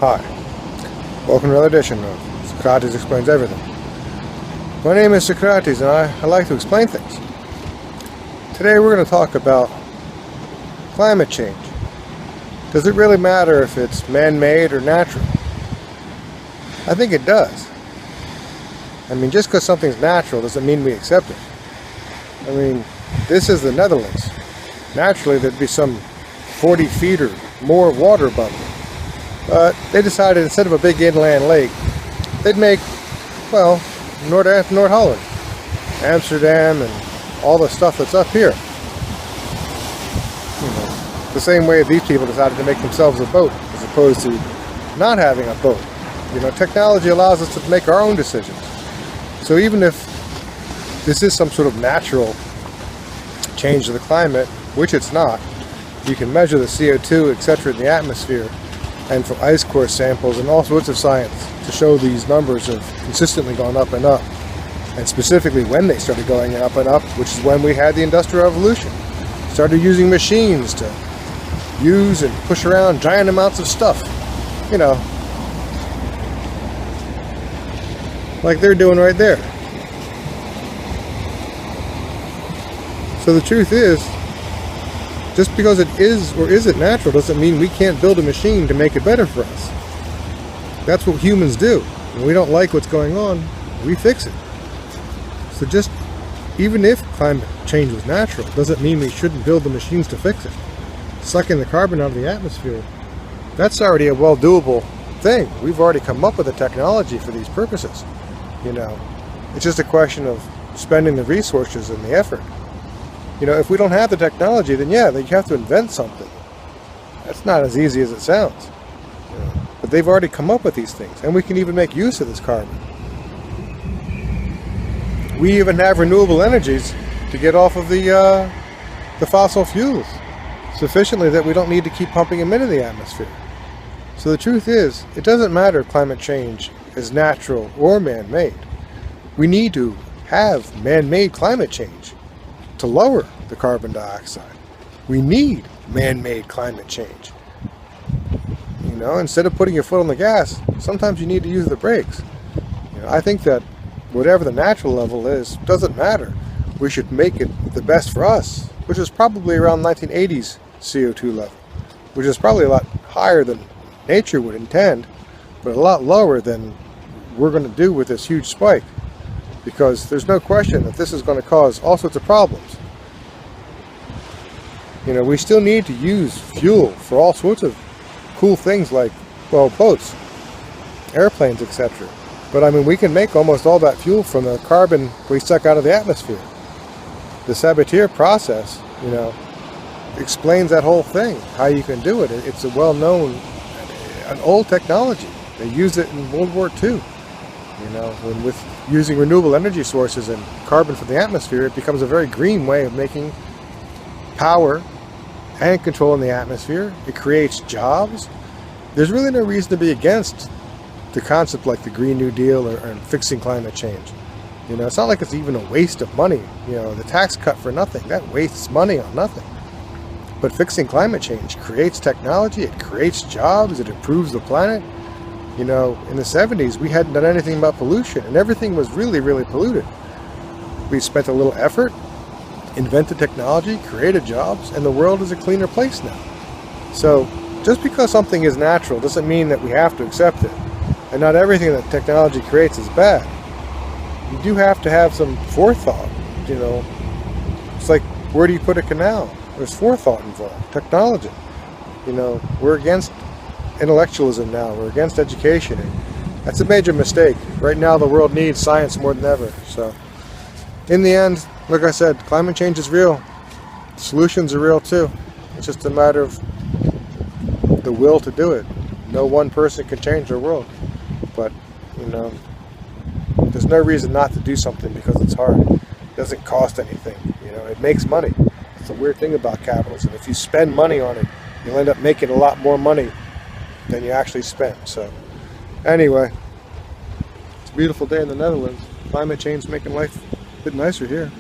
Hi, welcome to another edition of Socrates Explains Everything. My name is Socrates and I like to explain things. Today we're going to talk about climate change. Does it really matter if it's man-made or natural? I think it does. I mean, just because something's natural doesn't mean we accept it. I mean, this is the Netherlands. Naturally there'd be some 40 feet or more of water above it. But they decided instead of a big inland lake, they'd make, well, Noord-Holland, Amsterdam, and all the stuff that's up here. You know, the same way these people decided to make themselves a boat as opposed to not having a boat. You know, technology allows us to make our own decisions. So even if this is some sort of natural change to the climate, which it's not, you can measure the CO2, etc. in the atmosphere, and from ice core samples and all sorts of science to show these numbers have consistently gone up and up, and specifically when they started going up and up, which is when we had the Industrial Revolution. Started using machines to use and push around giant amounts of stuff, you know, like they're doing right there. So the truth is, just because it is or isn't natural doesn't mean we can't build a machine to make it better for us. That's what humans do. When we don't like what's going on, we fix it. So just, even if climate change was natural, doesn't mean we shouldn't build the machines to fix it. Sucking the carbon out of the atmosphere, that's already a well doable thing. We've already come up with the technology for these purposes. You know, it's just a question of spending the resources and the effort. You know, if we don't have the technology, then yeah, you have to invent something. That's not as easy as it sounds. You know, but they've already come up with these things, and we can even make use of this carbon. We even have renewable energies to get off of the fossil fuels sufficiently that we don't need to keep pumping them into the atmosphere. So the truth is, it doesn't matter if climate change is natural or man-made. We need to have man-made climate change to lower the carbon dioxide. We need man-made climate change. You know, instead of putting your foot on the gas, sometimes you need to use the brakes. You know, I think that whatever the natural level is, doesn't matter. We should make it the best for us, which is probably around 1980s CO2 level, which is probably a lot higher than nature would intend, but a lot lower than we're going to do with this huge spike. Because there's no question that this is going to cause all sorts of problems. You know, we still need to use fuel for all sorts of cool things like, well, boats, airplanes, etc. But I mean, we can make almost all that fuel from the carbon we suck out of the atmosphere. The Sabatier process, you know, explains that whole thing, how you can do it. It's a well-known, an old technology. They used it in World War II. You know, when with using renewable energy sources and carbon from the atmosphere, it becomes a very green way of making power and controlling the atmosphere. It creates jobs. There's really no reason to be against the concept like the Green New Deal or fixing climate change. You know, it's not like it's even a waste of money. You know, the tax cut for nothing, that wastes money on nothing. But fixing climate change creates technology, it creates jobs, it improves the planet. You know, in the 70s, we hadn't done anything about pollution, and everything was really, really polluted. We spent a little effort, invented technology, created jobs, and the world is a cleaner place now. So, just because something is natural doesn't mean that we have to accept it. And not everything that technology creates is bad. You do have to have some forethought, you know. It's like, where do you put a canal? There's forethought involved, technology. You know, we're against intellectualism now. We're against education. That's a major mistake. Right now the world needs science more than ever. So in the end, like I said, climate change is real. Solutions are real too. It's just a matter of the will to do it. No one person can change the world. But, you know, there's no reason not to do something because it's hard. It doesn't cost anything. You know, it makes money. It's a weird thing about capitalism. If you spend money on it, you'll end up making a lot more money than you actually spent. So anyway, it's a beautiful day in the Netherlands. Climate change is making life a bit nicer here.